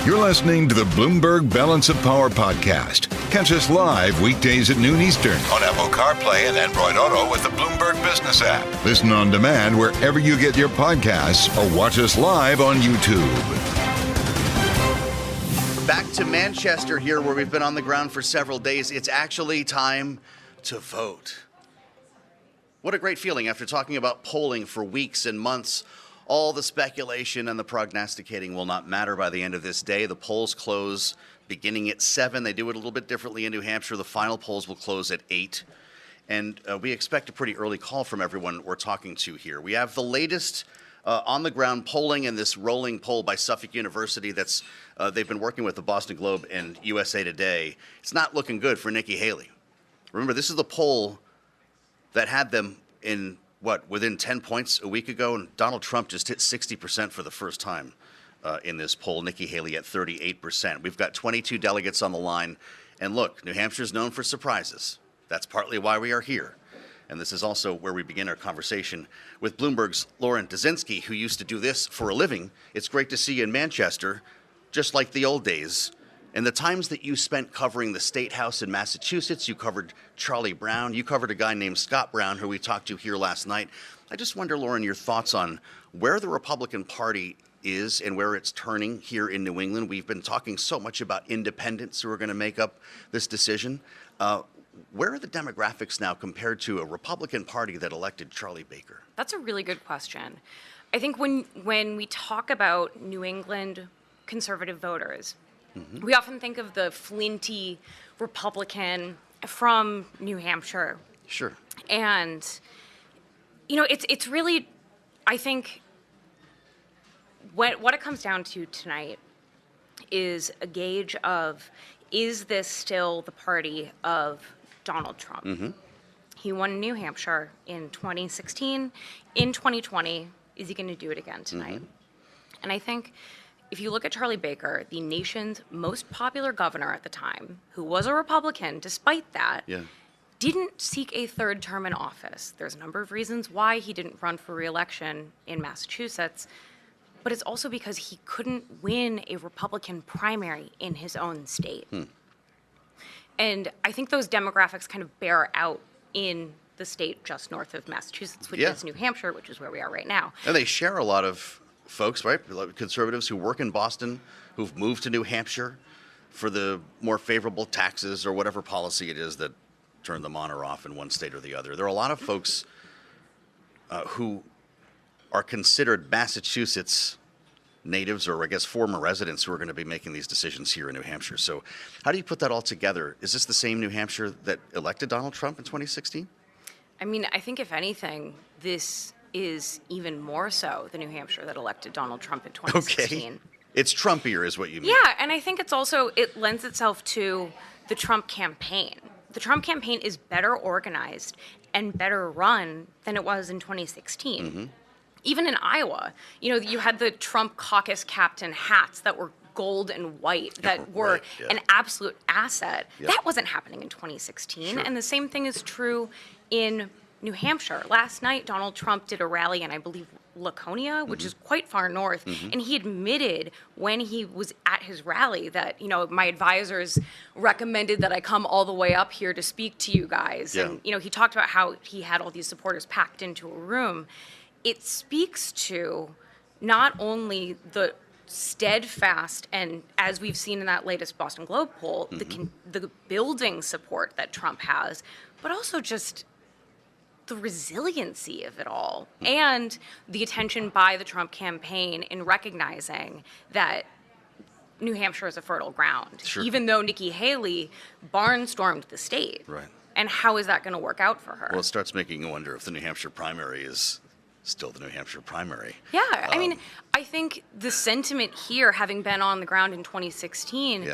You're listening to the Bloomberg Balance of Power podcast. Catch us live weekdays at noon Eastern on Apple CarPlay and Android Auto with the Bloomberg Business app. Listen on demand wherever you get your podcasts or watch us live on YouTube. Back to Manchester here, where we've been on the ground for several days. It's actually time to vote. What a great feeling after talking about polling for weeks and months. All the speculation and the prognosticating will not matter by the end of this day. The polls close beginning at 7. They do it a little bit differently in New Hampshire. The final polls will close at 8. And we expect a pretty early call from everyone we're talking to here. We have the latest on-the-ground polling in this rolling poll by Suffolk University that's they've been working with the Boston Globe and USA Today. It's not looking good for Nikki Haley. Remember, this is the poll that had them in within 10 points a week ago, and Donald Trump just hit 60% for the first time in this poll. Nikki Haley at 38%. We've got 22 delegates on the line. And look, New Hampshire is known for surprises. That's partly why we are here. And this is also where we begin our conversation with Bloomberg's Dezenski, who used to do this for a living. It's great to see you in Manchester, just like the old days. And the times that you spent covering the State House in Massachusetts, you covered Charlie Brown, you covered a guy named Scott Brown, who we talked to here last night. I just wonder, Lauren, your thoughts on where the Republican Party is and where it's turning here in New England. We've been talking so much about independents who are going to make up this decision. Where are the demographics now compared to a Republican Party that elected Charlie Baker? That's a really good question. I think when we talk about New England conservative voters, we often think of the flinty Republican from New Hampshire. Sure. And, you know, it's really, I think, what it comes down to tonight is a gauge of, is this still the party of Donald Trump? He won New Hampshire in 2016. In 2020, is he going to do it again tonight? And I think if you look at Charlie Baker, the nation's most popular governor at the time, who was a Republican despite that, didn't seek a third term in office. There's a number of reasons why he didn't run for re-election in Massachusetts, but it's also because he couldn't win a Republican primary in his own state. And I think those demographics kind of bear out in the state just north of Massachusetts, which is New Hampshire, which is where we are right now. And they share a lot of folks, right? Conservatives who work in Boston, who've moved to New Hampshire for the more favorable taxes or whatever policy it is that turn them on or off in one state or the other. There are a lot of folks who are considered Massachusetts natives, or I guess former residents, who are going to be making these decisions here in New Hampshire. So how do you put that all together? Is this the same New Hampshire that elected Donald Trump in 2016? I mean, I think if anything, this is even more so the New Hampshire that elected Donald Trump in 2016. Okay. It's Trumpier is what you mean. Yeah, and I think it's also, it lends itself to the Trump campaign. The Trump campaign is better organized and better run than it was in 2016. Even in Iowa, you know, you had the Trump caucus captain hats that were gold and white that were an absolute asset. That wasn't happening in 2016. And the same thing is true in New Hampshire. Last night, Donald Trump did a rally in, I believe, Laconia, which is quite far north. And he admitted when he was at his rally that, you know, my advisors recommended that I come all the way up here to speak to you guys. And, you know, he talked about how he had all these supporters packed into a room. It speaks to not only the steadfast, and as we've seen in that latest Boston Globe poll, the building support that Trump has, but also just the resiliency of it all and the attention by the Trump campaign in recognizing that New Hampshire is a fertile ground, even though Nikki Haley barnstormed the state. Right. And how is that going to work out for her? Well, it starts making you wonder if the New Hampshire primary is still the New Hampshire primary. Yeah, I mean, I think the sentiment here, having been on the ground in 2016,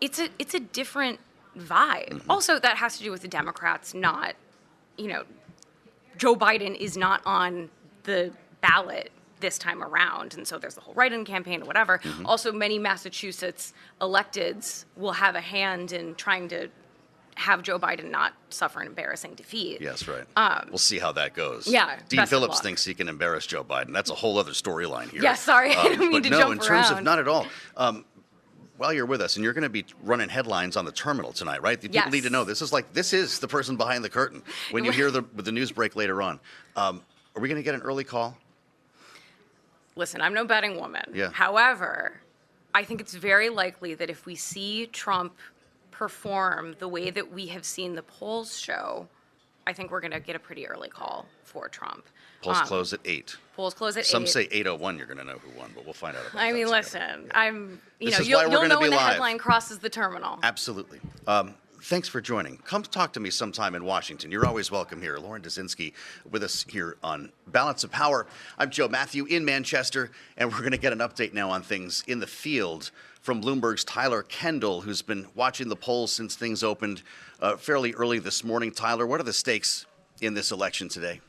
it's a different vibe. Also, that has to do with the Democrats not, you know, Joe Biden is not on the ballot this time around, and so there's the whole write-in campaign or whatever. Also, many Massachusetts electeds will have a hand in trying to have Joe Biden not suffer an embarrassing defeat. Yes, right. We'll see how that goes. Yeah, Dean Phillips thinks he can embarrass Joe Biden. That's a whole other storyline here. Yeah, sorry, I didn't mean to jump around. But no, in terms of, not at all. while you're with us, and you're going to be running headlines on the terminal tonight, right? People Yes. need to know this is the person behind the curtain when you hear the news break later on. Are we going to get an early call? Listen, I'm no betting woman. Yeah. However, I think it's very likely that if we see Trump perform the way that we have seen the polls show, I think we're going to get a pretty early call for Trump. Polls close at 8. Polls close at 8. Some say 8:01. You're going to know who won, but we'll find out. About I mean, that listen, This is you'll why we're know gonna be when the live. headline crosses the terminal. Absolutely. Thanks for joining. Come talk to me sometime in Washington. You're always welcome here. Lauren Dezenski with us here on Balance of Power. I'm Joe Mathieu in Manchester, and we're going to get an update now on things in the field from Bloomberg's Tyler Kendall, who's been watching the polls since things opened fairly early this morning. Tyler, what are the stakes in this election today?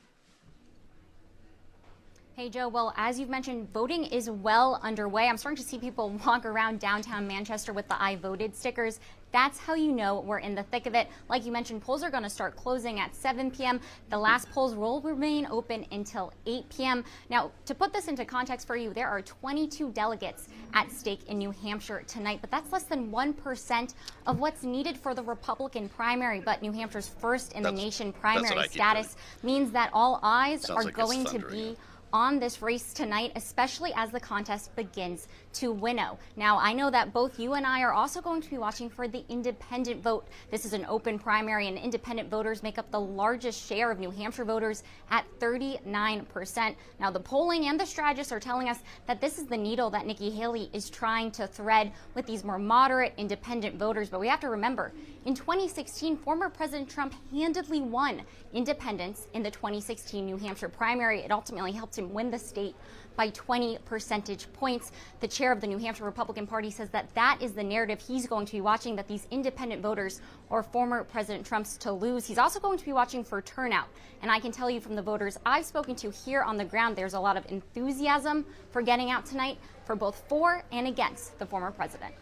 Hey, Joe. Well, as you've mentioned, voting is well underway. I'm starting to see people walk around downtown Manchester with the I voted stickers. That's how you know we're in the thick of it. Like you mentioned, polls are going to start closing at 7 p.m. The last polls will remain open until 8 p.m. Now, to put this into context for you, there are 22 delegates at stake in New Hampshire tonight, but that's less than 1% of what's needed for the Republican primary. But New Hampshire's first in the nation primary status means that all eyes are going to be on this race tonight, especially as the contest begins to winnow. Now, I know that both you and I are also going to be watching for the independent vote. This is an open primary, and independent voters make up the largest share of New Hampshire voters at 39%. Now, the polling and the strategists are telling us that this is the needle that Nikki Haley is trying to thread with these more moderate independent voters. But we have to remember, in 2016, former President Trump handedly won independents in the 2016 New Hampshire primary. It ultimately helped him win the state by 20 percentage points. The chair of the New Hampshire Republican Party says that that is the narrative he's going to be watching, that these independent voters are former President Trump's to lose. He's also going to be watching for turnout. And I can tell you from the voters I've spoken to here on the ground, there's a lot of enthusiasm for getting out tonight for both for and against the former president.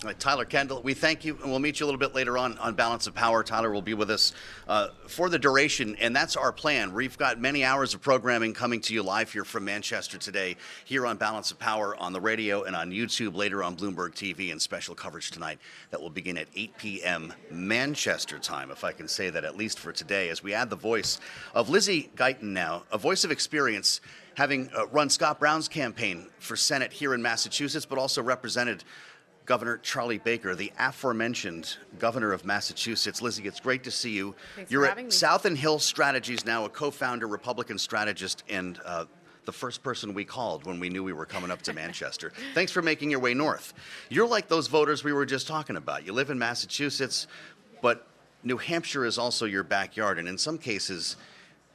All right, Tyler Kendall, we thank you, and we'll meet you a little bit later on Balance of Power. Tyler will be with us for the duration, and that's our plan. We've got many hours of programming coming to you live here from Manchester today, here on Balance of Power on the radio and on YouTube, later on Bloomberg TV, and special coverage tonight that will begin at 8 p.m. Manchester time, if I can say that, at least for today, as we add the voice of Lizzy Guyton now, a voice of experience, having run Scott Brown's campaign for Senate here in Massachusetts, but also represented Governor Charlie Baker, the aforementioned governor of Massachusetts. Lizzy, it's great to see you. Thanks You're for at having me. South and Hill Strategies now, a co-founder, Republican strategist, and the first person we called when we knew we were coming up to Manchester. Thanks for making your way north. You're like those voters we were just talking about. You live in Massachusetts, but New Hampshire is also your backyard, and in some cases,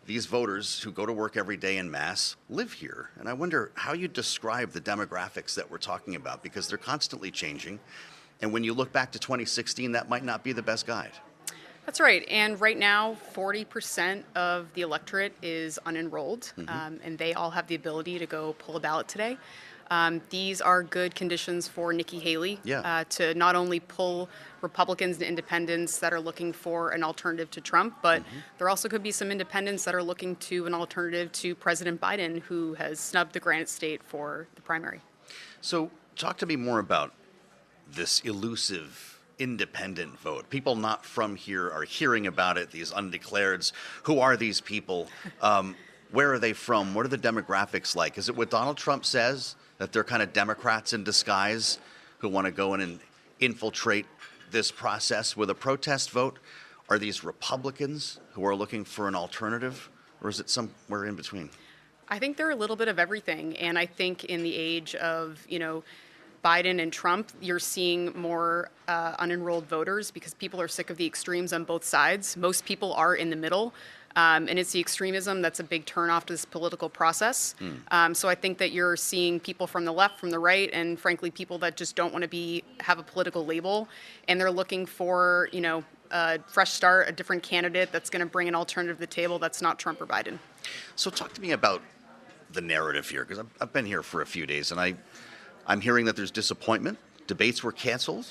these voters who go to work every day en masse live here. And I wonder how you describe the demographics that we're talking about, because they're constantly changing. And when you look back to 2016, that might not be the best guide. That's right. And right now, 40% of the electorate is unenrolled, and they all have the ability to go pull a ballot today. These are good conditions for Nikki Haley to not only pull Republicans and independents that are looking for an alternative to Trump, but there also could be some independents that are looking to an alternative to President Biden, who has snubbed the Granite State for the primary. So talk to me more about this elusive independent vote. People not from here are hearing about it, these undeclareds. Who are these people? Where are they from? What are the demographics like? Is it what Donald Trump says, that they're kind of Democrats in disguise who want to go in and infiltrate this process with a protest vote? Are these Republicans who are looking for an alternative, or is it somewhere in between? I think they're a little bit of everything, and I think in the age of, Biden and Trump, you're seeing more unenrolled voters because people are sick of the extremes on both sides. Most people are in the middle. And it's the extremism that's a big turnoff to this political process. So I think that you're seeing people from the left, from the right, and frankly, people that just don't want to have a political label, and they're looking for, a fresh start, a different candidate that's going to bring an alternative to the table that's not Trump or Biden. So talk to me about the narrative here, because I've been here for a few days, and I'm hearing that there's disappointment. Debates were canceled.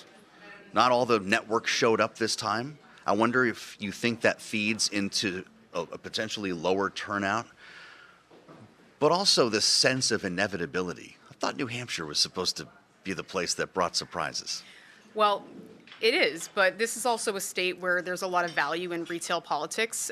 Not all the networks showed up this time. I wonder if you think that feeds into a potentially lower turnout, but also this sense of inevitability. I thought New Hampshire was supposed to be the place that brought surprises. Well, it is, but this is also a state where there's a lot of value in retail politics.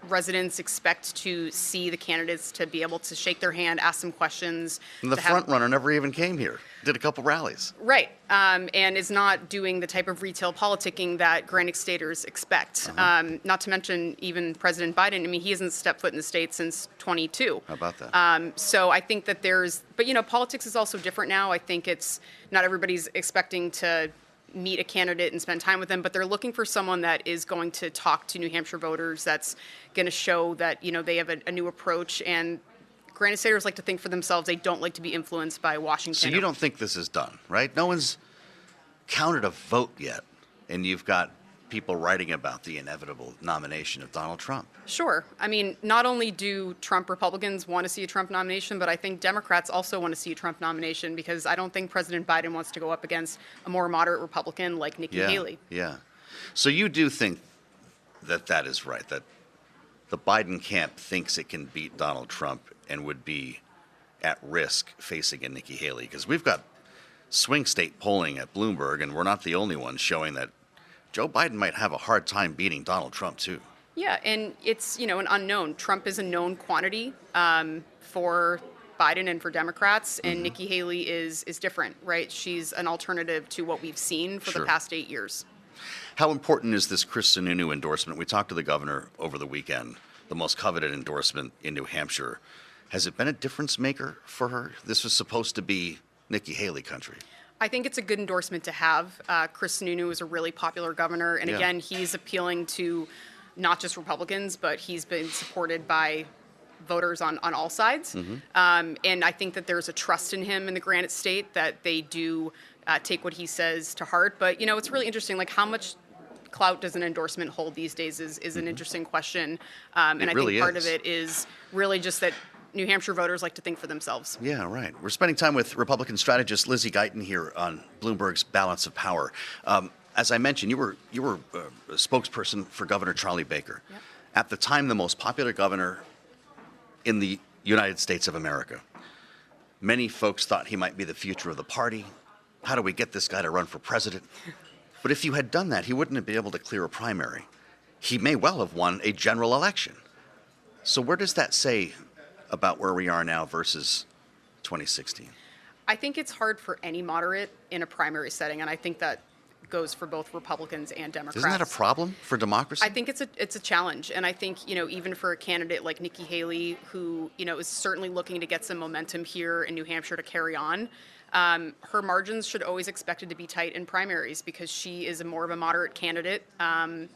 Residents expect to see the candidates to be able to shake their hand, ask some questions. And the front runner never even came here. Did a couple rallies. Right, and is not doing the type of retail politicking that Granite Staters expect. Not to mention even President Biden. I mean, he hasn't stepped foot in the state since 22. How about that? So I think that but politics is also different now. I think it's not everybody's expecting to meet a candidate and spend time with them, but they're looking for someone that is going to talk to New Hampshire voters, that's going to show that, they have a new approach. And Granite Staters like to think for themselves. They don't like to be influenced by Washington. So you don't think this is done, right? No one's counted a vote yet, and you've got people writing about the inevitable nomination of Donald Trump. Sure. I mean, not only do Trump Republicans want to see a Trump nomination, but I think Democrats also want to see a Trump nomination, because I don't think President Biden wants to go up against a more moderate Republican like Nikki Haley. Yeah. So you do think that is right, that the Biden camp thinks it can beat Donald Trump and would be at risk facing a Nikki Haley? Because we've got swing state polling at Bloomberg, and we're not the only ones showing that Joe Biden might have a hard time beating Donald Trump, too. Yeah, and it's, an unknown. Trump is a known quantity for Biden and for Democrats, and Nikki Haley is different, right? She's an alternative to what we've seen for the past 8 years. How important is this Chris Sununu endorsement? We talked to the governor over the weekend, the most coveted endorsement in New Hampshire. Has it been a difference maker for her? This was supposed to be Nikki Haley country. I think it's a good endorsement to have. Chris Sununu is a really popular governor, and again, he's appealing to not just Republicans, but he's been supported by voters on all sides. And I think that there's a trust in him in the Granite State that they do take what he says to heart. But, it's really interesting, like how much clout does an endorsement hold these days is an interesting question. And I think part of it is really just that New Hampshire voters like to think for themselves. Yeah, right. We're spending time with Republican strategist Lizzy Guyton here on Bloomberg's Balance of Power. As I mentioned, you were a spokesperson for Governor Charlie Baker. Yep. At the time, the most popular governor in the United States of America. Many folks thought he might be the future of the party. How do we get this guy to run for president? But if you had done that, he wouldn't have been able to clear a primary. He may well have won a general election. So where does that say about where we are now versus 2016? I think it's hard for any moderate in a primary setting, and I think that goes for both Republicans and Democrats. Isn't that a problem for democracy? I think it's a challenge, and I think even for a candidate like Nikki Haley, who is certainly looking to get some momentum here in New Hampshire to carry on, her margins should always expected to be tight in primaries, because she is more of a moderate candidate than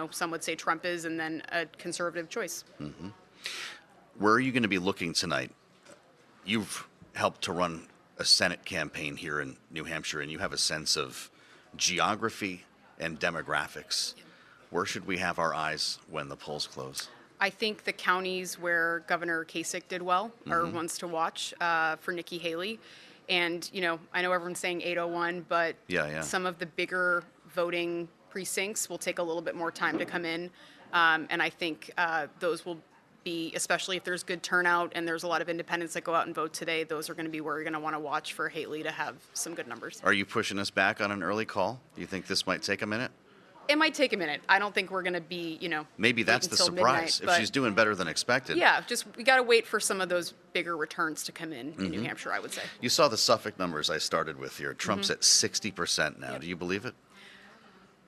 some would say Trump is, and then a conservative choice. Mm-hmm. Where are you going to be looking tonight? You've helped to run a Senate campaign here in New Hampshire, and you have a sense of geography and demographics. Where should we have our eyes when the polls close? I think the counties where Governor Kasich did well are ones to watch for Nikki Haley. And, I know everyone's saying 801, but some of the bigger voting precincts will take a little bit more time to come in. And I think those will be, especially if there's good turnout and there's a lot of independents that go out and vote today, those are going to be where you're going to want to watch for Haley to have some good numbers. Are you pushing us back on an early call? Do you think this might take a minute? It might take a minute. I don't think we're going to be, Maybe that's the surprise, midnight, if she's doing better than expected. Yeah, we got to wait for some of those bigger returns to come in New Hampshire, I would say. You saw the Suffolk numbers I started with here. Trump's at 60% now. Yep. Do you believe it?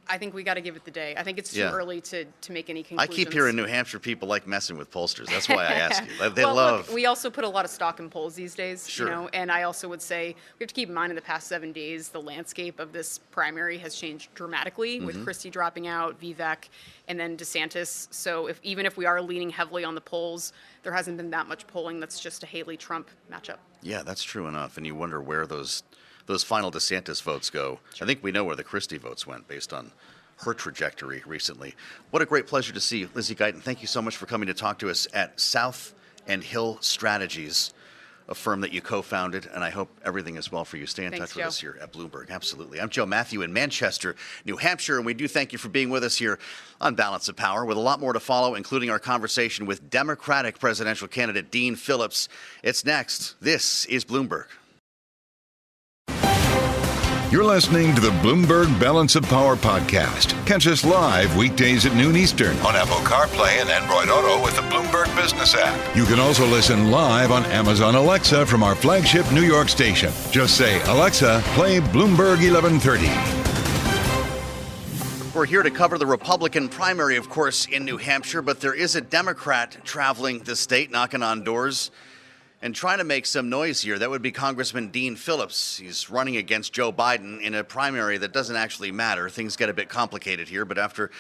I think we got to give it the day. I think it's too early to make any conclusions. I keep hearing New Hampshire people like messing with pollsters. That's why I ask you. They well, love. Look, we also put a lot of stock in polls these days. Sure. And I also would say we have to keep in mind in the past 7 days, the landscape of this primary has changed dramatically with Christie dropping out, Vivek, and then DeSantis. So even if we are leaning heavily on the polls, there hasn't been that much polling that's just a Haley-Trump matchup. Yeah, that's true enough. And you wonder where those final DeSantis votes go. Sure. I think we know where the Christie votes went based on her trajectory recently. What a great pleasure to see you, Lizzy Guyton. Thank you so much for coming to talk to us at South and Hill Strategies, a firm that you co-founded, and I hope everything is well for you. Stay in touch with us here at Bloomberg. Absolutely. I'm Joe Mathieu in Manchester, New Hampshire, and we do thank you for being with us here on Balance of Power, with a lot more to follow, including our conversation with Democratic presidential candidate Dean Phillips. It's next. This is Bloomberg. You're listening to the Bloomberg Balance of Power podcast. Catch us live weekdays at noon Eastern on Apple CarPlay and Android Auto with the Bloomberg Business app. You can also listen live on Amazon Alexa from our flagship New York station. Just say, Alexa, play Bloomberg 1130. We're here to cover the Republican primary, of course, in New Hampshire, but there is a Democrat traveling the state, knocking on doors and trying to make some noise here. That would be Congressman Dean Phillips. He's running against Joe Biden in a primary that doesn't actually matter. Things get a bit complicated here, but after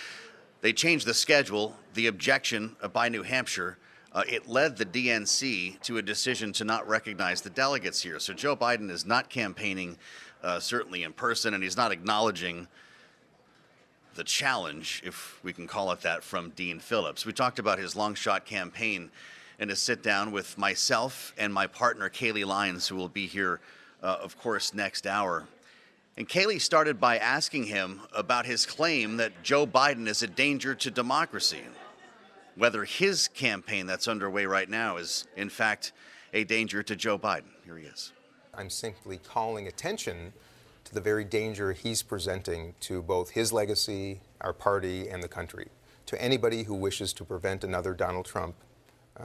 they changed the schedule, the objection by New Hampshire, it led the DNC to a decision to not recognize the delegates here. So Joe Biden is not campaigning, certainly in person, and he's not acknowledging the challenge, if we can call it that, from Dean Phillips. We talked about his long shot campaign in a sit down with myself and my partner, Kailey Leinz, who will be here, of course, next hour. And Kailey started by asking him about his claim that Joe Biden is a danger to democracy, whether his campaign that's underway right now is, in fact, a danger to Joe Biden. Here he is. I'm simply calling attention to the very danger he's presenting to both his legacy, our party, and the country. To anybody who wishes to prevent another Donald Trump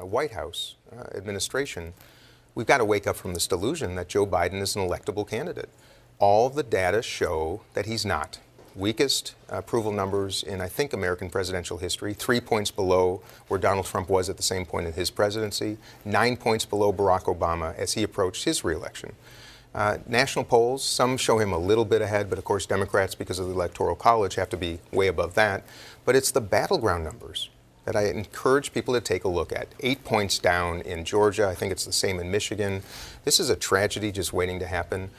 White House administration, we've got to wake up from this delusion that Joe Biden is an electable candidate. All the data show that he's not. Weakest approval numbers in, I think, American presidential history, 3 points below where Donald Trump was at the same point in his presidency, 9 points below Barack Obama as he approached his reelection. National polls, some show him a little bit ahead, but of course Democrats, because of the Electoral College, have to be way above that. But it's the battleground numbers that I encourage people to take a look at. 8 points down in Georgia. I think it's the same in Michigan. This is a tragedy just waiting to happen.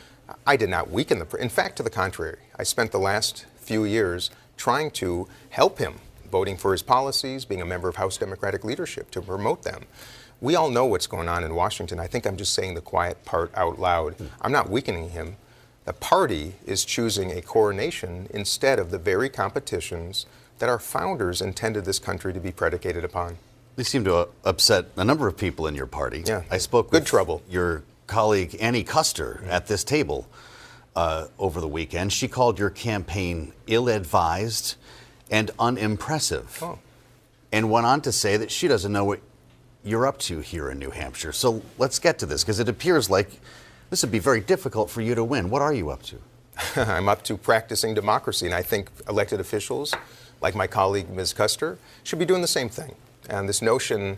I did not weaken in fact, to the contrary. I spent the last few years trying to help him, voting for his policies, being a member of House Democratic leadership to promote them. We all know what's going on in Washington. I think I'm just saying the quiet part out loud. I'm not weakening him. The party is choosing a coronation instead of the very competitions that our founders intended this country to be predicated upon. They seem to upset a number of people in your party. Yeah, I spoke good with trouble. Your colleague Annie Kuster at this table over the weekend. She called your campaign ill-advised and unimpressive, and went on to say that she doesn't know what you're up to here in New Hampshire. So let's get to this, because it appears like this would be very difficult for you to win. What are you up to? I'm up to practicing democracy, and I think elected officials, like my colleague Ms. Kuster, should be doing the same thing. And this notion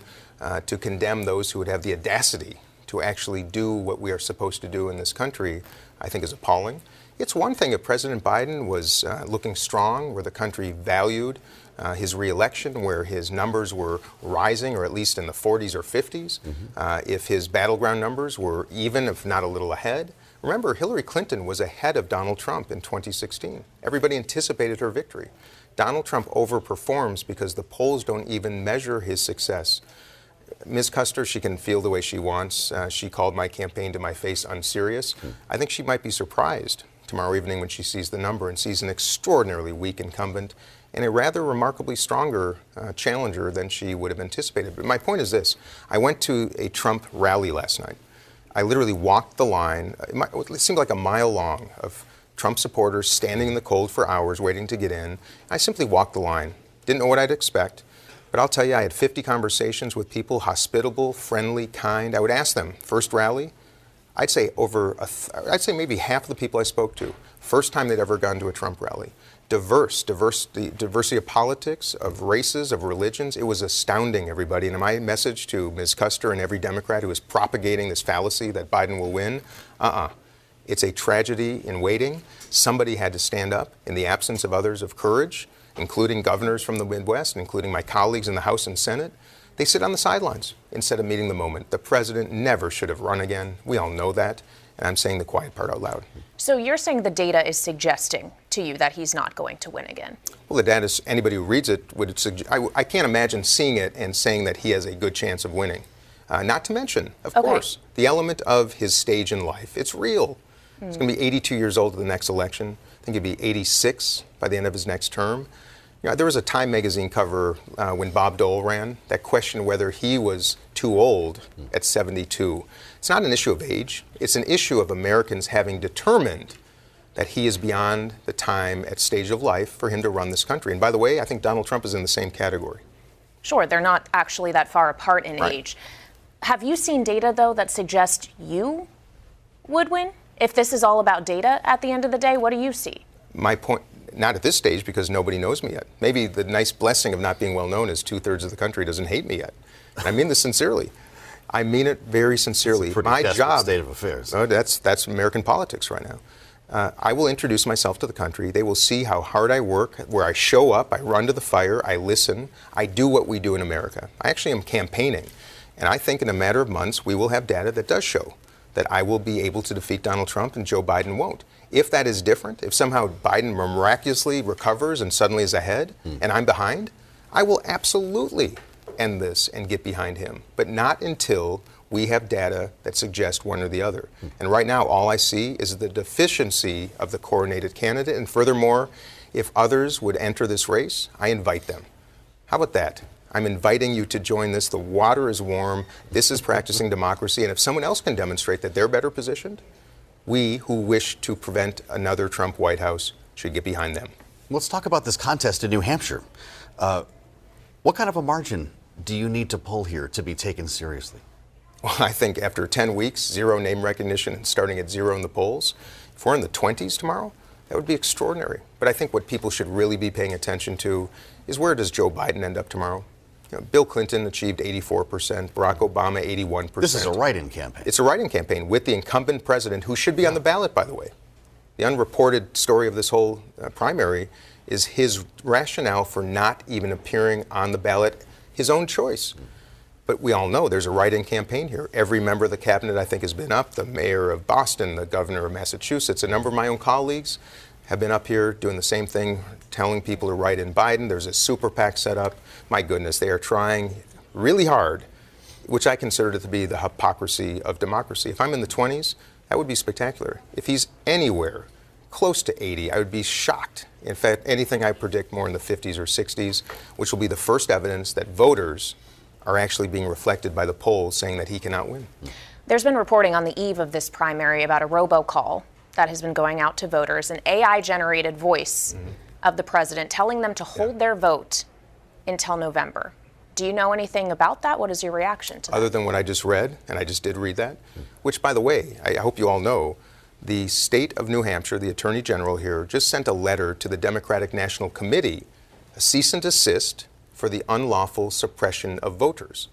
to condemn those who would have the audacity to actually do what we are supposed to do in this country, I think is appalling. It's one thing if President Biden was looking strong, where the country valued his reelection, where his numbers were rising, or at least in the 40s or 50s, if his battleground numbers were even, if not a little ahead. Remember, Hillary Clinton was ahead of Donald Trump in 2016. Everybody anticipated her victory. Donald Trump overperforms because the polls don't even measure his success. Ms. Kuster, she can feel the way she wants. She called my campaign to my face unserious. I think she might be surprised tomorrow evening when she sees the number and sees an extraordinarily weak incumbent and a rather remarkably stronger challenger than she would have anticipated. But my point is this. I went to a Trump rally last night. I literally walked the line. It seemed like a mile long of Trump supporters standing in the cold for hours waiting to get in. I simply walked the line. Didn't know what I'd expect. But I'll tell you, I had 50 conversations with people, hospitable, friendly, kind. I would ask them, first rally, I'd say maybe half of the people I spoke to, first time they'd ever gone to a Trump rally. Diversity of politics, of races, of religions. It was astounding, everybody. And my message to Ms. Kuster and every Democrat who is propagating this fallacy that Biden will win, it's a tragedy in waiting. Somebody had to stand up in the absence of others of courage, including governors from the Midwest, including my colleagues in the House and Senate. They sit on the sidelines instead of meeting the moment. The president never should have run again. We all know that. And I'm saying the quiet part out loud. So you're saying the data is suggesting to you that he's not going to win again? Well, the data, anybody who reads it would suggest. I can't imagine seeing it and saying that he has a good chance of winning. Not to mention, of course, the element of his stage in life. It's real. He's going to be 82 years old at the next election. I think he'll be 86 by the end of his next term. You know, there was a Time magazine cover when Bob Dole ran that questioned whether he was too old at 72. It's not an issue of age. It's an issue of Americans having determined that he is beyond the time at stage of life for him to run this country. And by the way, I think Donald Trump is in the same category. Sure, they're not actually that far apart in age. Have you seen data, though, that suggests you would win? If this is all about data at the end of the day, what do you see? My point, not at this stage, because nobody knows me yet. Maybe the nice blessing of not being well known is 2/3 of the country doesn't hate me yet. And I mean this sincerely. I mean it very sincerely. It's a pretty My desperate job, state of affairs. That's American politics right now. I will introduce myself to the country. They will see how hard I work, where I show up, I run to the fire, I listen, I do what we do in America. I actually am campaigning. And I think in a matter of months, we will have data that does show that I will be able to defeat Donald Trump and Joe Biden won't. If that is different, if somehow Biden miraculously recovers and suddenly is ahead and I'm behind, I will absolutely end this and get behind him. But not until we have data that suggest one or the other. And right now, all I see is the deficiency of the coordinated candidate. And furthermore, if others would enter this race, I invite them. How about that? I'm inviting you to join this. The water is warm. This is practicing democracy. And if someone else can demonstrate that they're better positioned, we who wish to prevent another Trump White House should get behind them. Let's talk about this contest in New Hampshire. What kind of a margin do you need to pull here to be taken seriously? Well, I think after 10 weeks, zero name recognition and starting at zero in the polls, if we're in the 20s tomorrow, that would be extraordinary. But I think what people should really be paying attention to is where does Joe Biden end up tomorrow? You know, Bill Clinton achieved 84%, Barack Obama 81%. This is a write-in campaign. It's a write-in campaign with the incumbent president, who should be on the ballot, by the way. The unreported story of this whole primary is his rationale for not even appearing on the ballot, his own choice. But we all know there's a write-in campaign here. Every member of the cabinet, I think, has been up. The mayor of Boston, the governor of Massachusetts, a number of my own colleagues have been up here doing the same thing, telling people to write in Biden. There's a super PAC set up. My goodness, they are trying really hard, which I consider to be the hypocrisy of democracy. If I'm in the 20s, that would be spectacular. If he's anywhere close to 80, I would be shocked. In fact, anything I predict more in the 50s or 60s, which will be the first evidence that voters are actually being reflected by the polls saying that he cannot win. There's been reporting on the eve of this primary about a robocall that has been going out to voters, an AI-generated voice of the president telling them to hold their vote until November. Do you know anything about that? What is your reaction to that? Other than what I just read, and I just did read that, which, by the way, I hope you all know, the state of New Hampshire, the attorney general here, just sent a letter to the Democratic National Committee, a cease and desist for the unlawful suppression of voters.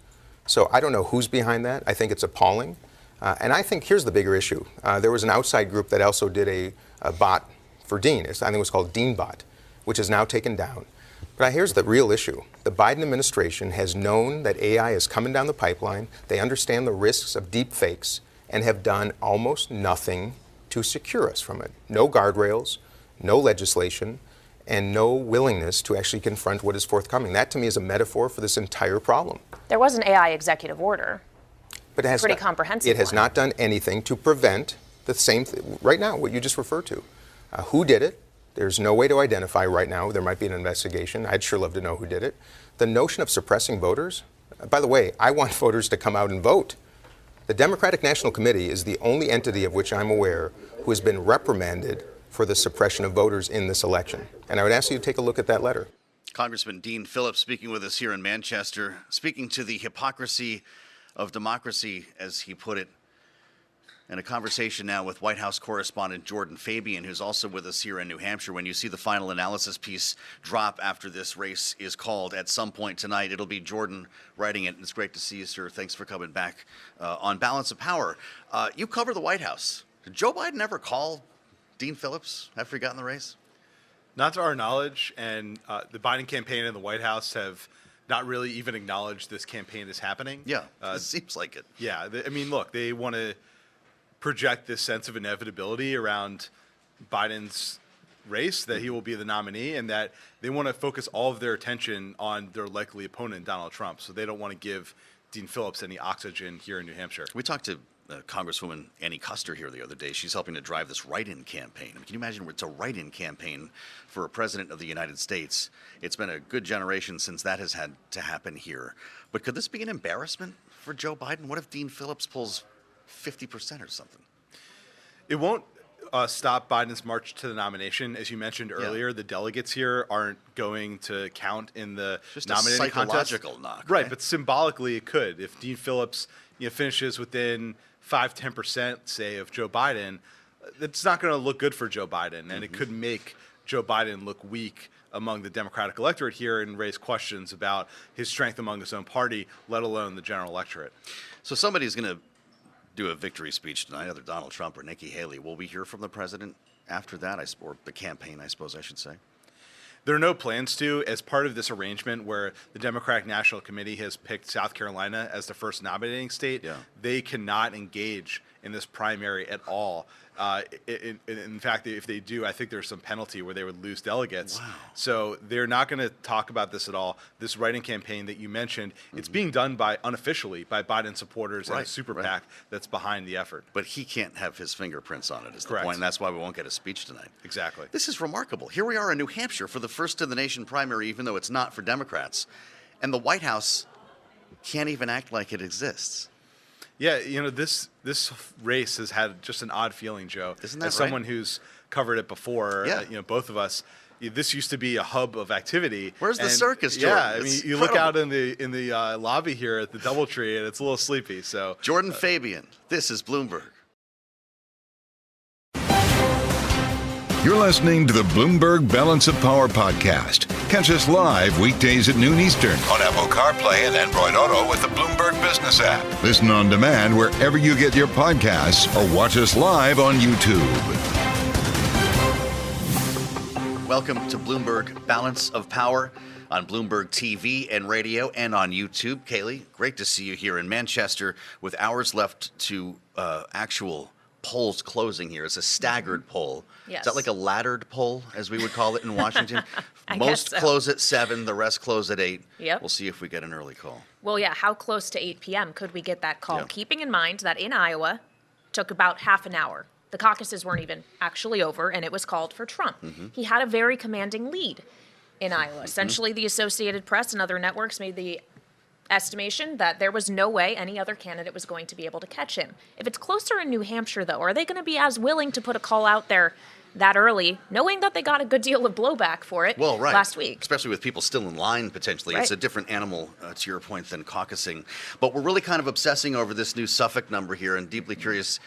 So I don't know who's behind that. I think it's appalling. And I think here's the bigger issue. There was an outside group that also did a bot for Dean. I think it was called DeanBot, which is now taken down. But here's the real issue. The Biden administration has known that AI is coming down the pipeline. They understand the risks of deep fakes and have done almost nothing to secure us from it. No guardrails, no legislation, and no willingness to actually confront what is forthcoming. That, to me, is a metaphor for this entire problem. There was an AI executive order. But it has pretty comprehensive. It has not done anything to prevent the same right now, what you just referred to. Who did it? There's no way to identify right now. There might be an investigation. I'd sure love to know who did it. The notion of suppressing voters, by the way, I want voters to come out and vote. The Democratic National Committee is the only entity of which I'm aware who has been reprimanded for the suppression of voters in this election. And I would ask you to take a look at that letter. Congressman Dean Phillips speaking with us here in Manchester, speaking to the hypocrisy of democracy, as he put it, and a conversation now with White House correspondent Jordan Fabian, who's also with us here in New Hampshire. When you see the final analysis piece drop after this race is called at some point tonight, it'll be Jordan writing it. And it's great to see you, sir. Thanks for coming back on Balance of Power. You cover the White House. Did Joe Biden ever call Dean Phillips after he got in the race? Not to our knowledge, and the Biden campaign and the White House have not really even acknowledged this campaign is happening. Yeah, it seems like it. Yeah, I mean, look, they want to project this sense of inevitability around Biden's race, that he will be the nominee, and that they want to focus all of their attention on their likely opponent, Donald Trump. So they don't want to give Dean Phillips any oxygen here in New Hampshire. We talked to Congresswoman Annie Custer here the other day. She's helping to drive this write-in campaign. I mean, can you imagine it's a write-in campaign for a president of the United States? It's been a good generation since that has had to happen here. But could this be an embarrassment for Joe Biden? What if Dean Phillips pulls 50% or something? It won't. stop Biden's march to the nomination. As you mentioned earlier, the delegates here aren't going to count in the Just nominating a psychological contest. knock, Right, but symbolically it could. If Dean Phillips finishes within 5-10%, say, of Joe Biden, it's not going to look good for Joe Biden, and it could make Joe Biden look weak among the Democratic electorate here and raise questions about his strength among his own party, let alone the general electorate. So somebody's going to do a victory speech tonight, either Donald Trump or Nikki Haley. Will we hear from the president after that, or the campaign, I suppose I should say? There are no plans to, as part of this arrangement where the Democratic National Committee has picked South Carolina as the first nominating state. They cannot engage in this primary at all. In fact, if they do, I think there's some penalty where they would lose delegates. Wow. So they're not going to talk about this at all. This write-in campaign that you mentioned, it's being done unofficially by Biden supporters and a super PAC that's behind the effort. But he can't have his fingerprints on it, is the Correct. point, and that's why we won't get a speech tonight. Exactly. This is remarkable. Here we are in New Hampshire for the first in the nation primary, even though it's not for Democrats. And the White House can't even act like it exists. Yeah, this race has had just an odd feeling, Joe. Isn't that As someone who's covered it before, both of us, this used to be a hub of activity. Where's the circus, Jordan? Yeah, I mean, It's you look out incredible. in the lobby here at the DoubleTree, and it's a little sleepy. So, Jordan Fabian, this is Bloomberg. You're listening to the Bloomberg Balance of Power podcast. Catch us live weekdays at noon Eastern on Apple CarPlay and Android Auto with the Bloomberg Business app. Listen on demand wherever you get your podcasts or watch us live on YouTube. Welcome to Bloomberg Balance of Power on Bloomberg TV and radio and on YouTube. Kailey, great to see you here in Manchester with hours left to actual polls closing here. It's a staggered poll. Yes. Is that like a laddered poll, as we would call it in Washington? I Most guess so. close at 7, the rest close at 8. Yep. We'll see if we get an early call. Well, yeah, how close to 8 p.m. could we get that call? Yeah. Keeping in mind that in Iowa, took about half an hour. The caucuses weren't even actually over, and it was called for Trump. He had a very commanding lead in Iowa. Essentially, the Associated Press and other networks made the estimation that there was no way any other candidate was going to be able to catch him. If it's closer in New Hampshire, though, are they going to be as willing to put a call out there that early, knowing that they got a good deal of blowback for it last week? Especially with people still in line, potentially. Right. It's a different animal, to your point, than caucusing. But we're really kind of obsessing over this new Suffolk number here and deeply curious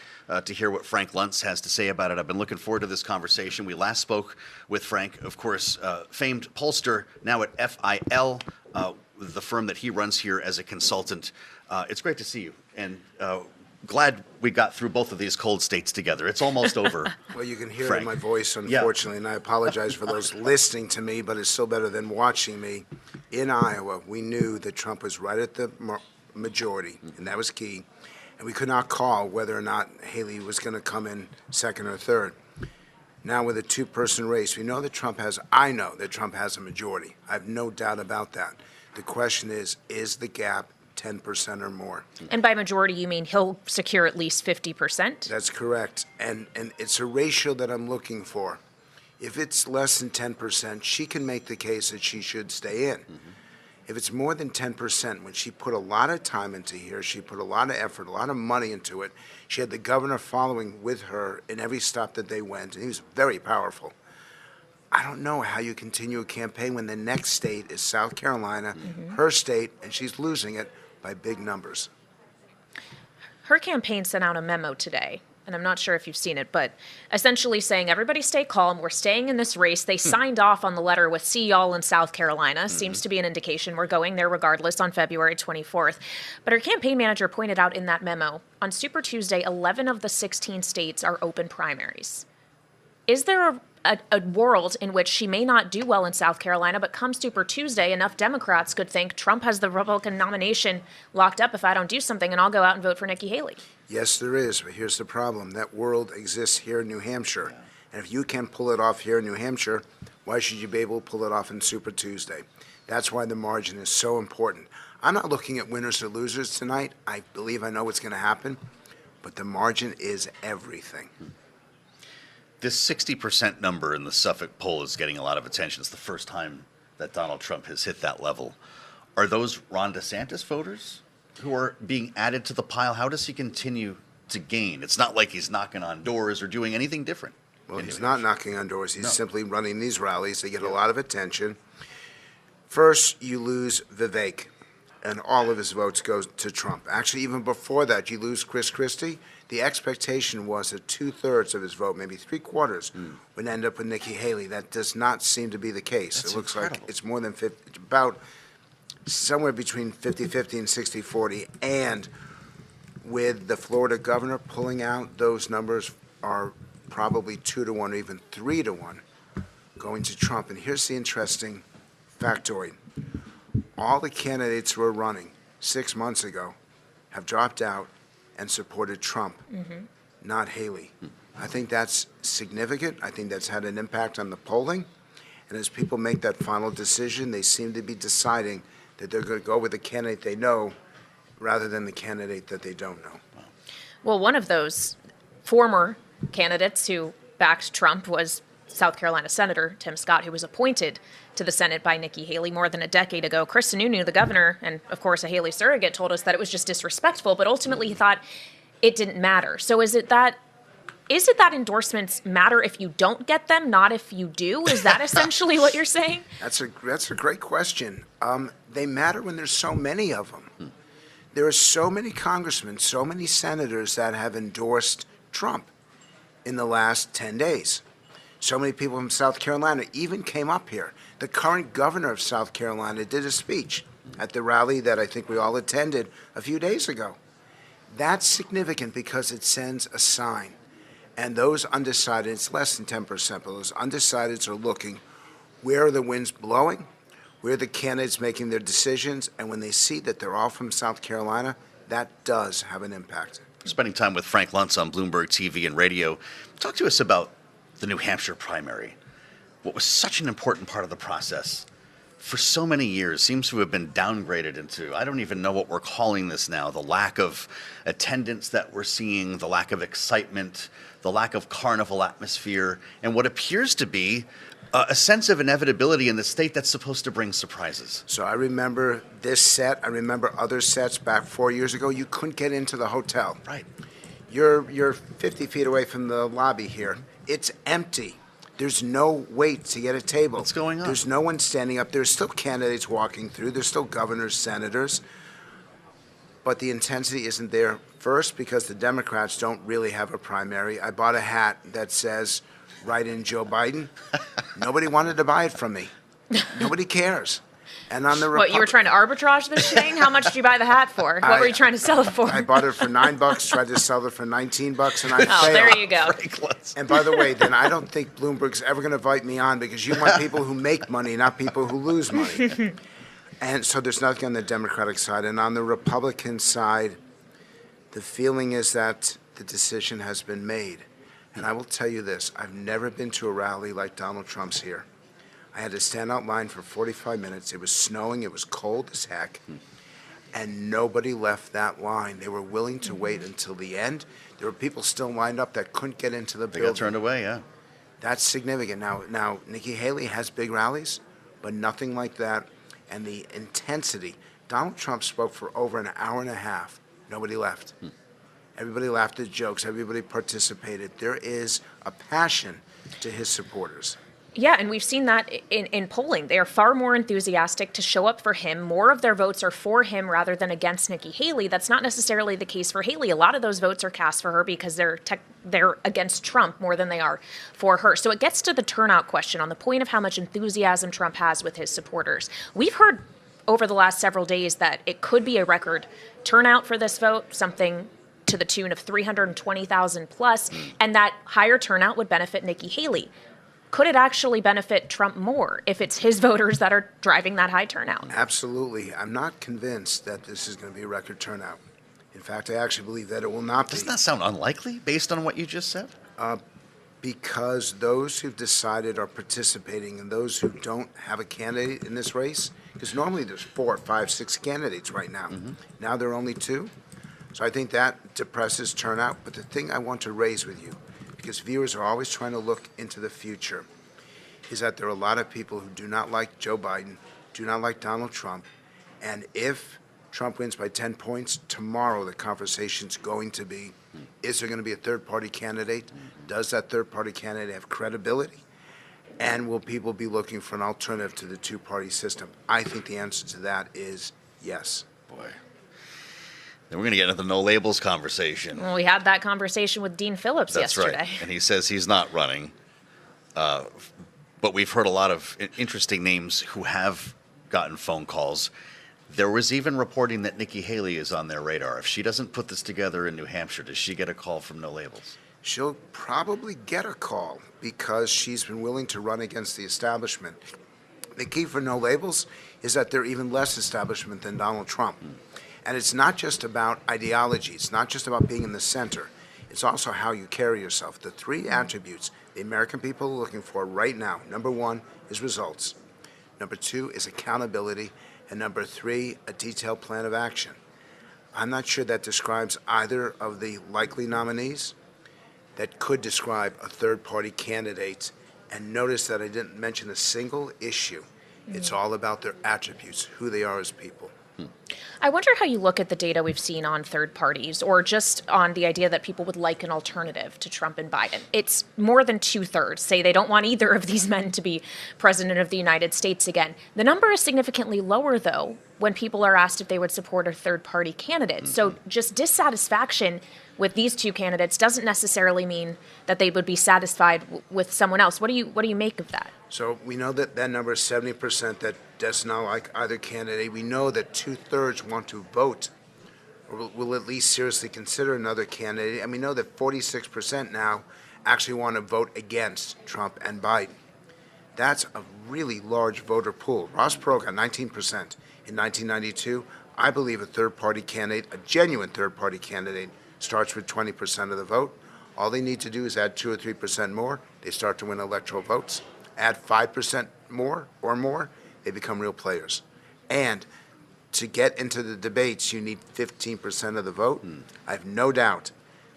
to hear what Frank Luntz has to say about it. I've been looking forward to this conversation. We last spoke with Frank, of course, famed pollster, now at FIL, the firm that he runs here as a consultant. It's great to see you, and glad we got through both of these cold states together. It's almost over. Well, you can hear Frank. it in my voice, unfortunately, and I apologize for those listening to me, but it's still better than watching me. In Iowa, we knew that Trump was right at the majority, and that was key, and we could not call whether or not Haley was going to come in second or third. Now with a two-person race, I know that Trump has a majority. I have no doubt about that. The question is the gap 10% or more? And by majority, you mean he'll secure at least 50%? That's correct. And it's a ratio that I'm looking for. If it's less than 10%, she can make the case that she should stay in. If it's more than 10%, when she put a lot of time into here, she put a lot of effort, a lot of money into it. She had the governor following with her in every stop that they went, and he was very powerful. I don't know how you continue a campaign when the next state is South Carolina, her state, and she's losing it by big numbers. Her campaign sent out a memo today, and I'm not sure if you've seen it, but essentially saying, everybody stay calm, we're staying in this race. They signed off on the letter with see y'all in South Carolina. Seems to be an indication we're going there regardless on February 24th. But her campaign manager pointed out in that memo, on Super Tuesday, 11 of the 16 states are open primaries. Is there a world in which she may not do well in South Carolina, but come Super Tuesday, enough Democrats could think Trump has the Republican nomination locked up if I don't do something, and I'll go out and vote for Nikki Haley? Yes, there is, but here's the problem. That world exists here in New Hampshire. And if you can pull it off here in New Hampshire, why should you be able to pull it off in Super Tuesday? That's why the margin is so important. I'm not looking at winners or losers tonight. I believe I know what's going to happen, but the margin is everything. This 60% number in the Suffolk poll is getting a lot of attention. It's the first time that Donald Trump has hit that level. Are those Ron DeSantis voters who are being added to the pile? How does he continue to gain? It's not like he's knocking on doors or doing anything different. Well, he's not knocking on doors. He's simply running these rallies. They get a lot of attention. First, you lose Vivek, and all of his votes go to Trump. Actually, even before that, you lose Chris Christie. The expectation was that 2/3 of his vote, maybe 3/4, would end up with Nikki Haley. That does not seem to be the case. That's it looks incredible. like it's more than 50, about somewhere between 50-50 and 60-40. And with the Florida governor pulling out, those numbers are probably 2-1 or even 3-1 going to Trump. And here's the interesting factoid. All the candidates who were running 6 months ago have dropped out and supported Trump, not Haley. I think that's significant. I think that's had an impact on the polling. And as people make that final decision, they seem to be deciding that they're going to go with the candidate they know rather than the candidate that they don't know. Well, one of those former candidates who backed Trump was South Carolina Senator Tim Scott, who was appointed to the Senate by Nikki Haley more than a decade ago. Chris Sununu, the governor, and of course a Haley surrogate, told us that it was just disrespectful, but ultimately he thought it didn't matter. So is it that endorsements matter if you don't get them, not if you do? Is that essentially what you're saying? That's a great question. They matter when there's so many of them. There are so many congressmen, so many senators that have endorsed Trump in the last 10 days. So many people from South Carolina even came up here. The current governor of South Carolina did a speech at the rally that I think we all attended a few days ago. That's significant because it sends a sign. And those undecided, it's less than 10%, but those undecideds are looking, where are the winds blowing? Where are the candidates making their decisions? And when they see that they're all from South Carolina, that does have an impact. Spending time with Frank Luntz on Bloomberg TV and radio. Talk to us about the New Hampshire primary. What was such an important part of the process for so many years seems to have been downgraded into, I don't even know what we're calling this now, the lack of attendance that we're seeing, the lack of excitement, the lack of carnival atmosphere, and what appears to be a sense of inevitability in the state that's supposed to bring surprises. So I remember this set. I remember other sets back 4 years ago. You couldn't get into the hotel. Right. You're 50 feet away from the lobby here. It's empty. There's no wait to get a table. What's going on? There's no one standing up. There's still candidates walking through. There's still governors, senators. But the intensity isn't there. First, because the Democrats don't really have a primary. I bought a hat that says, "Write in Joe Biden." Nobody wanted to buy it from me. Nobody cares. And on the What, you were trying to arbitrage this thing? How much did you buy the hat for? What were you trying to sell it for? I bought it for $9, tried to sell it for $19, and I failed. Oh, there you go. And by the way, then I don't think Bloomberg's ever going to invite me on because you want people who make money, not people who lose money. And so there's nothing on the Democratic side. And on the Republican side, the feeling is that the decision has been made. And I will tell you this, I've never been to a rally like Donald Trump's here. I had to stand out line for 45 minutes. It was snowing, it was cold as heck, and nobody left that line. They were willing to wait until the end. There were people still lined up that couldn't get into the building. They got turned away, yeah. That's significant. Now, Nikki Haley has big rallies, but nothing like that. And the intensity. Donald Trump spoke for over an hour and a half. Nobody left. Everybody laughed at jokes. Everybody participated. There is a passion to his supporters. Yeah, and we've seen that in polling. They are far more enthusiastic to show up for him. More of their votes are for him rather than against Nikki Haley. That's not necessarily the case for Haley. A lot of those votes are cast for her because they're against Trump more than they are for her. So it gets to the turnout question on the point of how much enthusiasm Trump has with his supporters. We've heard over the last several days that it could be a record turnout for this vote, something to the tune of 320,000 plus, and that higher turnout would benefit Nikki Haley. Could it actually benefit Trump more if it's his voters that are driving that high turnout? Absolutely. I'm not convinced that this is going to be a record turnout. In fact, I actually believe that it will not be. Doesn't that sound unlikely based on what you just said? Because those who've decided are participating and those who don't have a candidate in this race, because normally there's 4, 5, 6 candidates right now. Now there are only 2. So I think that depresses turnout. But the thing I want to raise with you, because viewers are always trying to look into the future, is that there are a lot of people who do not like Joe Biden, do not like Donald Trump, and if Trump wins by 10 points. Tomorrow, the conversation's going to be, is there going to be a third-party candidate? Does that third-party candidate have credibility? And will people be looking for an alternative to the two-party system? I think the answer to that is yes. Boy. Then we're going to get into the no labels conversation. Well, we had that conversation with Dean Phillips yesterday. That's right. And he says he's not running. But we've heard a lot of interesting names who have gotten phone calls. There was even reporting that Nikki Haley is on their radar. If she doesn't put this together in New Hampshire, does she get a call from No Labels? She'll probably get a call because she's been willing to run against the establishment. The key for No Labels is that they're even less establishment than Donald Trump. And it's not just about ideology. It's not just about being in the center. It's also how you carry yourself. The three attributes the American people are looking for right now. Number one is results. Number two is accountability. And number three, a detailed plan of action. I'm not sure that describes either of the likely nominees. That could describe a third-party candidate. And notice that I didn't mention a single issue. It's all about their attributes, who they are as people. I wonder how you look at the data we've seen on third parties, or just on the idea that people would like an alternative to Trump and Biden. It's more than 2/3 say they don't want either of these men to be president of the United States again. The number is significantly lower, though, when people are asked if they would support a third-party candidate. So just dissatisfaction with these two candidates doesn't necessarily mean that they would be satisfied with someone else. What do you make of that? So we know that that number is 70% that does not like either candidate. We know that 2/3 want to vote or will at least seriously consider another candidate. And we know that 46% now actually want to vote against Trump and Biden. That's a really large voter pool. Ross Perot got 19% in 1992. I believe a third-party candidate, a genuine third-party candidate, starts with 20% of the vote. All they need to do is add 2 or 3% more. They start to win electoral votes. Add 5% more or more, they become real players. And to get into the debates, you need 15% of the vote. I have no doubt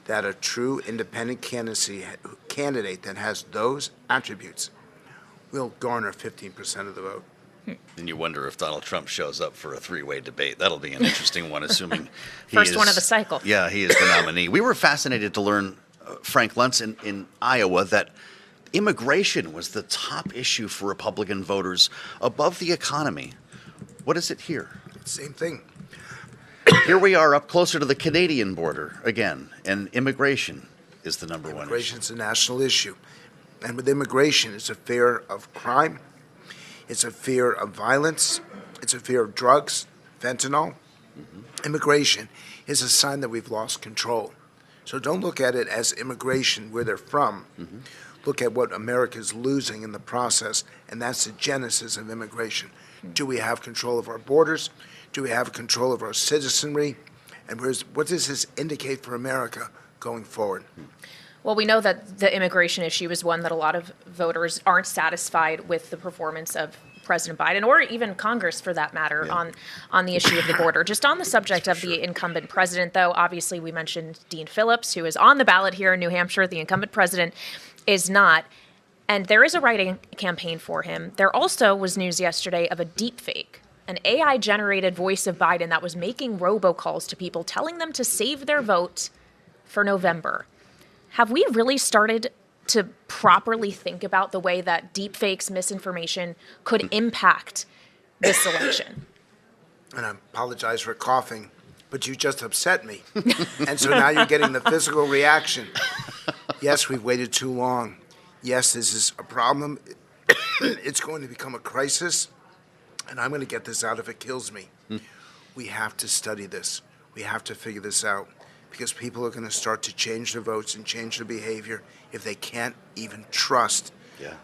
that a true independent candidate that has those attributes will garner 15% of the vote. And you wonder if Donald Trump shows up for a three-way debate. That'll be an interesting one, assuming he First is, one of the cycle. Yeah, he is the nominee. We were fascinated to learn, Frank Luntz in Iowa, that immigration was the top issue for Republican voters above the economy. What is it here? Same thing. Here we are up closer to the Canadian border again, and immigration is the number one issue. Immigration's a national issue. And with immigration, it's a fear of crime. It's a fear of violence. It's a fear of drugs, fentanyl. Immigration is a sign that we've lost control. So don't look at it as immigration where they're from. Look at what America's losing in the process, and that's the genesis of immigration. Do we have control of our borders? Do we have control of our citizenry? And what does this indicate for America going forward? Well, we know that the immigration issue is one that a lot of voters aren't satisfied with the performance of President Biden, or even Congress for that matter, on the issue of the border. Just on the subject of the incumbent president, though, obviously we mentioned Dean Phillips, who is on the ballot here in New Hampshire. The incumbent president is not. And there is a writing campaign for him. There also was news yesterday of a deep fake, an AI-generated voice of Biden that was making robocalls to people, telling them to save their vote for November. Have we really started to properly think about the way that deepfakes, misinformation could impact this election? And I apologize for coughing, but you just upset me. And so now you're getting the physical reaction. Yes, we've waited too long. Yes, this is a problem. It's going to become a crisis, and I'm going to get this out if it kills me. We have to study this. We have to figure this out, because people are going to start to change their votes and change their behavior if they can't even trust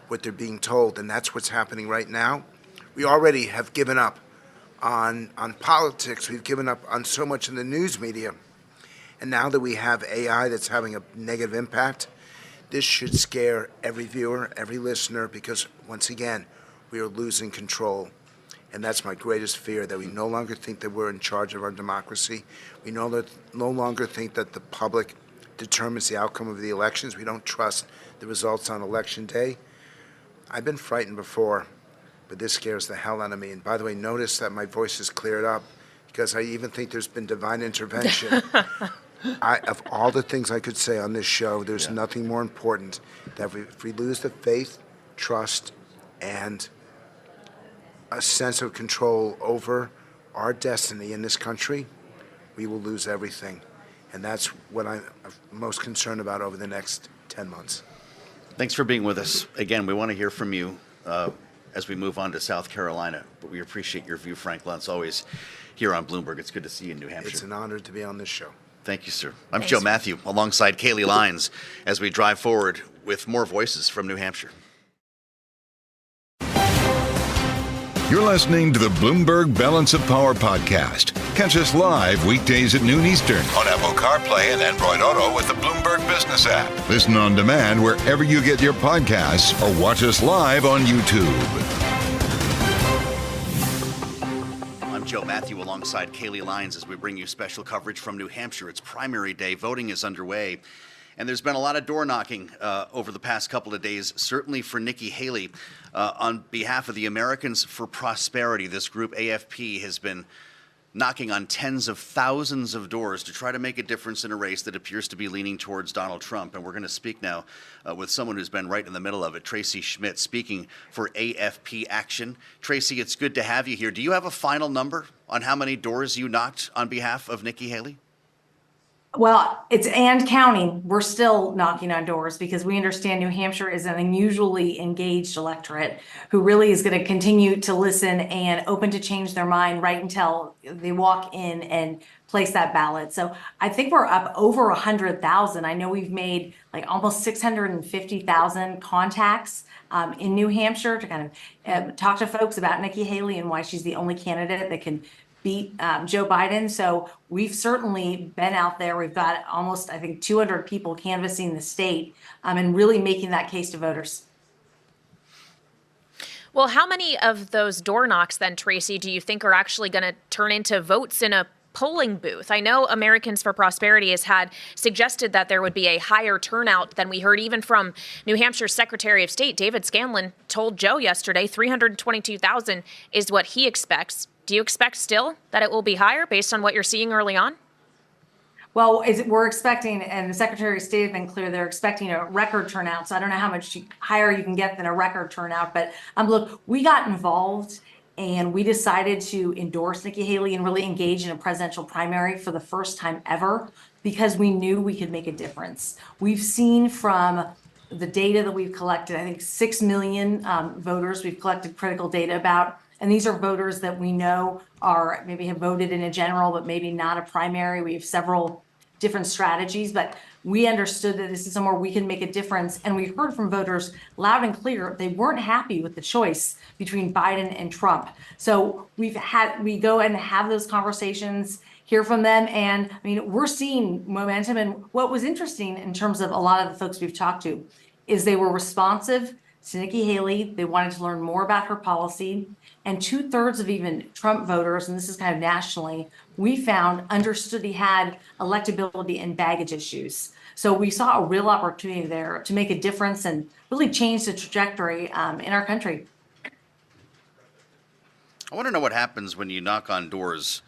what they're being told. And that's what's happening right now. We already have given up on politics. We've given up on so much in the news media. And now that we have AI that's having a negative impact, this should scare every viewer, every listener, because once again, we are losing control. And that's my greatest fear, that we no longer think that we're in charge of our democracy. We no longer think that the public determines the outcome of the elections. We don't trust the results on election day. I've been frightened before, but this scares the hell out of me. And by the way, notice that my voice is cleared up, because I even think there's been divine intervention. Of all the things I could say on this show, there's nothing more important that if we lose the faith, trust, and a sense of control over our destiny in this country, we will lose everything. And that's what I'm most concerned about over the next 10 months. Thanks for being with us. Again, we want to hear from you as we move on to South Carolina. But we appreciate your view, Frank Luntz, always here on Bloomberg. It's good to see you in New Hampshire. It's an honor to be on this show. Thank you, sir. I'm Joe Mathieu, alongside Kailey Leinz, as we drive forward with more voices from New Hampshire. You're listening to the Bloomberg Balance of Power podcast. Catch us live weekdays at noon Eastern on Apple CarPlay and Android Auto with the Bloomberg Business app. Listen on demand wherever you get your podcasts or watch us live on YouTube. I'm Joe Mathieu alongside Kailey Leinz as we bring you special coverage from New Hampshire. It's primary day. Voting is underway. And there's been a lot of door knocking over the past couple of days, certainly for Nikki Haley. On behalf of the Americans for Prosperity, this group, AFP, has been knocking on tens of thousands of doors to try to make a difference in a race that appears to be leaning towards Donald Trump. And we're going to speak now with someone who's been right in the middle of it, Tracy Schmidt, speaking for AFP Action. Tracy, it's good to have you here. Do you have a final number on how many doors you knocked on behalf of Nikki Haley? Well, it's and counting. We're still knocking on doors because we understand New Hampshire is an unusually engaged electorate who really is going to continue to listen and open to change their mind right until they walk in and place that ballot. So I think we're up over 100,000. I know we've made like almost 650,000 contacts in New Hampshire to kind of talk to folks about Nikki Haley and why she's the only candidate that can beat Joe Biden. So we've certainly been out there. We've got almost, I think, 200 people canvassing the state and really making that case to voters. Well, how many of those door knocks then, Tracy, do you think are actually going to turn into votes in a polling booth? I know Americans for Prosperity has had suggested that there would be a higher turnout than we heard even from New Hampshire's Secretary of State. David Scanlon told Joe yesterday 322,000 is what he expects. Do you expect still that it will be higher based on what you're seeing early on? Well, we're expecting, and the Secretary of State has been clear, they're expecting a record turnout. So I don't know how much higher you can get than a record turnout. But look, we got involved and we decided to endorse Nikki Haley and really engage in a presidential primary for the first time ever because we knew we could make a difference. We've seen from the data that we've collected, I think 6 million voters we've collected critical data about. And these are voters that we know are maybe have voted in a general, but maybe not a primary. We have several different strategies, but we understood that this is somewhere we can make a difference. And we heard from voters loud and clear, they weren't happy with the choice between Biden and Trump. So we go and have those conversations, hear from them. And we're seeing momentum. And what was interesting in terms of a lot of the folks we've talked to is they were responsive to Nikki Haley. They wanted to learn more about her policy. And 2/3 of even Trump voters, and this is kind of nationally, we found understood he had electability and baggage issues. So we saw a real opportunity there to make a difference and really change the trajectory in our country. I want to know what happens when you knock on doors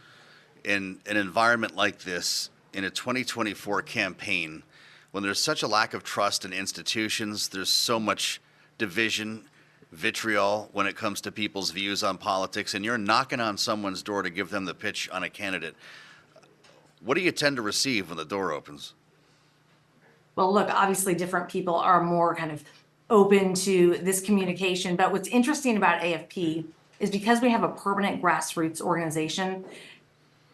in an environment like this in a 2024 campaign, when there's such a lack of trust in institutions, there's so much division, vitriol when it comes to people's views on politics, and you're knocking on someone's door to give them the pitch on a candidate. What do you tend to receive when the door opens? Well, look, obviously different people are more kind of open to this communication. But what's interesting about AFP is because we have a permanent grassroots organization,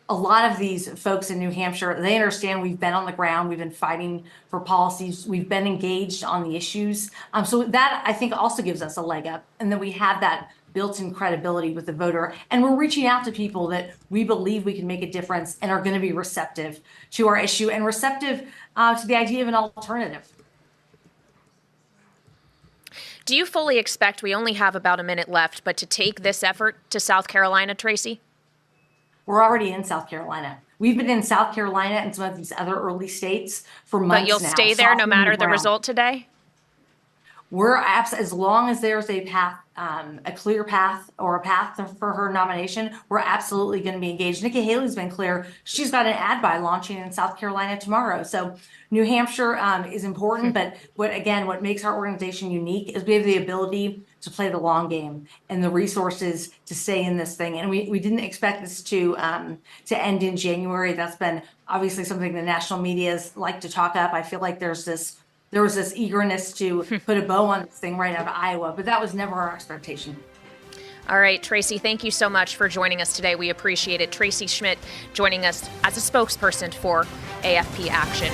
a lot of these folks in New Hampshire, they understand we've been on the ground, we've been fighting for policies, we've been engaged on the issues. So that, I think, also gives us a leg up. And then we have that built-in credibility with the voter. And we're reaching out to people that we believe we can make a difference and are going to be receptive to our issue and receptive to the idea of an alternative. Do you fully expect, we only have about a minute left, but to take this effort to South Carolina, Tracy? We're already in South Carolina. We've been in South Carolina and some of these other early states for months now. But you'll stay there no matter the result today? as long as there's a path, a clear path or a path for her nomination, we're absolutely going to be engaged. Nikki Haley's been clear. She's got an ad buy launching in South Carolina tomorrow. So New Hampshire is important, but what makes our organization unique is we have the ability to play the long game and the resources to stay in this thing. And we didn't expect this to end in January. That's been obviously something the national media's like to talk up. I feel like there was this eagerness to put a bow on this thing right out of Iowa, but that was never our expectation. All right, Tracy, thank you so much for joining us today. We appreciate it. Tracy Schmidt joining us as a spokesperson for AFP Action.